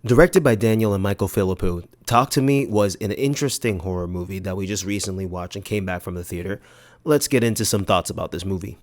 Directed by Daniel and Michael Philippou, Talk to Me was an interesting horror movie that we just recently watched and came back from the theater. Let's get into some thoughts about this movie.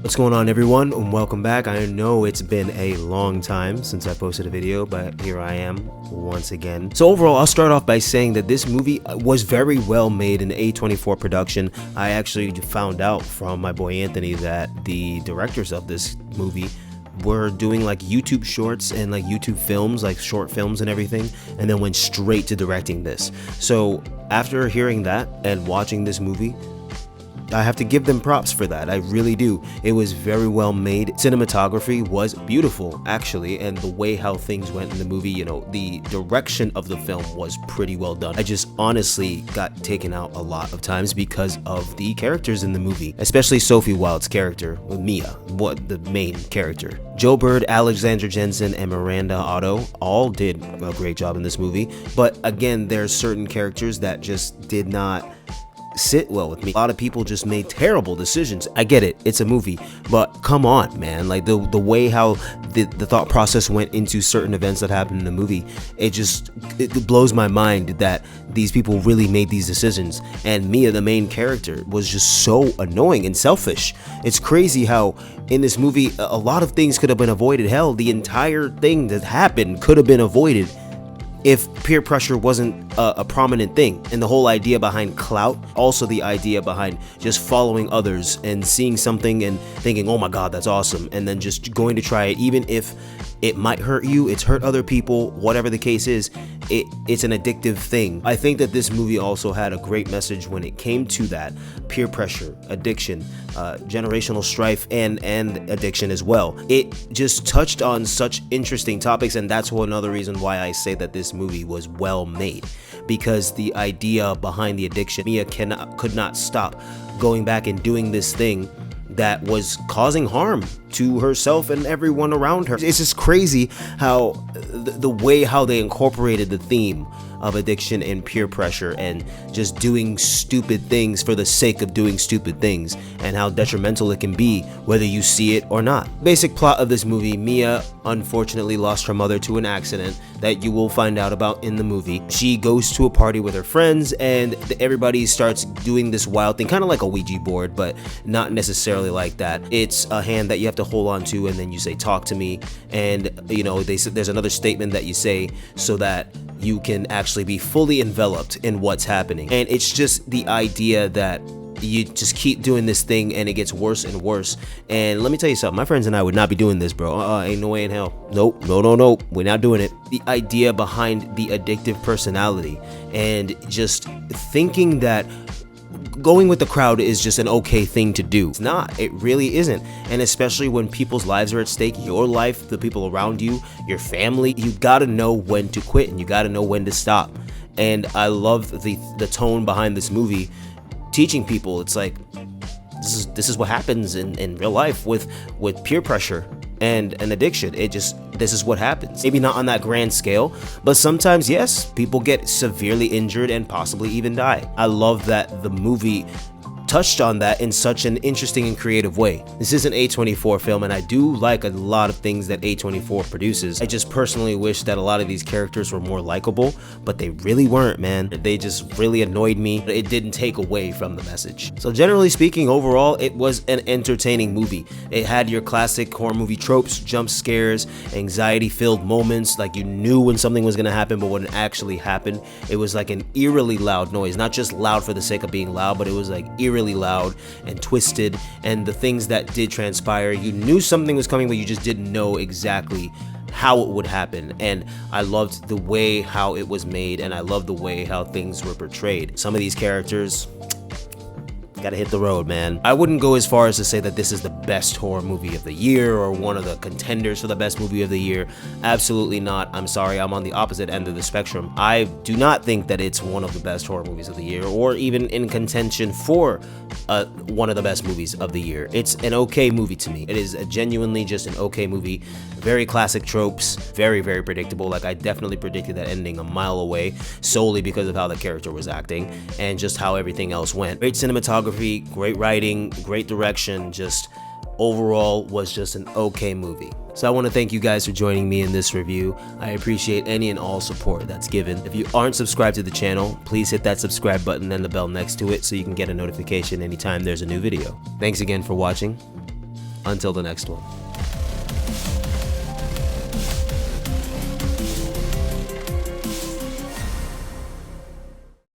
What's going on, everyone, and welcome back. I know it's been a long time since I posted a video, but here I am once again. So overall, I'll start off by saying that this movie was very well made, an A24 production. I actually found out from my boy Anthony that the directors of this movie were doing like YouTube shorts and like YouTube films, like short films and everything, and then went straight to directing this. So after hearing that and watching this movie, I have to give them props for that. I really do. It was very well made. Cinematography was beautiful, actually, and the way how things went in the movie, you know, the direction of the film was pretty well done. I just honestly got taken out a lot of times because of the characters in the movie, especially Sophie Wilde's character, Mia, the main character. Joe Bird, Alexander Jensen, and Miranda Otto all did a great job in this movie, but again, there's certain characters that just did not sit well with me. A lot of people just made terrible decisions. I get it, it's a movie, but come on, man. Like the way how the thought process went into certain events that happened in the movie, it blows my mind that these people really made these decisions. And Mia, the main character, was just so annoying and selfish. It's crazy how in this movie a lot of things could have been avoided. Hell, the entire thing that happened could have been avoided if peer pressure wasn't a prominent thing. And the whole idea behind clout, also the idea behind just following others and seeing something and thinking, oh my god, that's awesome, and then just going to try it, even if it might hurt you, it's hurt other people, whatever the case is, it's an addictive thing. I think that this movie also had a great message when it came to that peer pressure, addiction, generational strife, and addiction as well. It just touched on such interesting topics, and that's another reason why I say that this movie was well made, because the idea behind the addiction, Mia could not stop going back and doing this thing that was causing harm to herself and everyone around her. It's just crazy how the way how they incorporated the theme of addiction and peer pressure and just doing stupid things for the sake of doing stupid things, and how detrimental it can be whether you see it or not. Basic plot of this movie: Mia unfortunately lost her mother to an accident that you will find out about in the movie. She goes to a party with her friends and everybody starts doing this wild thing, kind of like a Ouija board, but not necessarily like that. It's a hand that you have to hold on to, and then you say, talk to me, and you know, there's another statement that you say so that you can actually be fully enveloped in what's happening. And it's just the idea that you just keep doing this thing and it gets worse and worse. And let me tell you something, my friends and I would not be doing this, bro. Ain't no way in hell. Nope, no, we're not doing it. The idea behind the addictive personality and just thinking that going with the crowd is just an okay thing to do. It's not. It really isn't. And especially when people's lives are at stake, your life, the people around you, your family, you gotta know when to quit and you gotta know when to stop. And I love the tone behind this movie, teaching people it's like this is what happens in real life with peer pressure and an addiction. This is what happens. Maybe not on that grand scale, but sometimes, yes, people get severely injured and possibly even die. I love that the movie touched on that in such an interesting and creative way. This is an A24 film, and I do like a lot of things that A24 produces. I just personally wish that a lot of these characters were more likable, but they really weren't, man. They just really annoyed me. It didn't take away from the message. So generally speaking, overall, it was an entertaining movie. It had your classic horror movie tropes, jump scares, anxiety-filled moments, like you knew when something was gonna happen, but when it actually happened, it was like an eerily loud noise. Not just loud for the sake of being loud, but it was like eerily loud and twisted, and the things that did transpire, you knew something was coming, but you just didn't know exactly how it would happen. And I loved the way how it was made, and I loved the way how things were portrayed. Some of these characters gotta hit the road, man. I wouldn't go as far as to say that this is the best horror movie of the year or one of the contenders for the best movie of the year. Absolutely not. I'm sorry, I'm on the opposite end of the spectrum. I do not think that it's one of the best horror movies of the year or even in contention for one of the best movies of the year. It's an okay movie to me. It is genuinely just an okay movie. Very classic tropes, very, very predictable. Like, I definitely predicted that ending a mile away solely because of how the character was acting and just how everything else went. Great cinematography, great writing, great direction, just overall was just an okay movie. So I want to thank you guys for joining me in this review. I appreciate any and all support that's given. If you aren't subscribed to the channel, please hit that subscribe button and the bell next to it so you can get a notification anytime there's a new video. Thanks again for watching. Until the next one.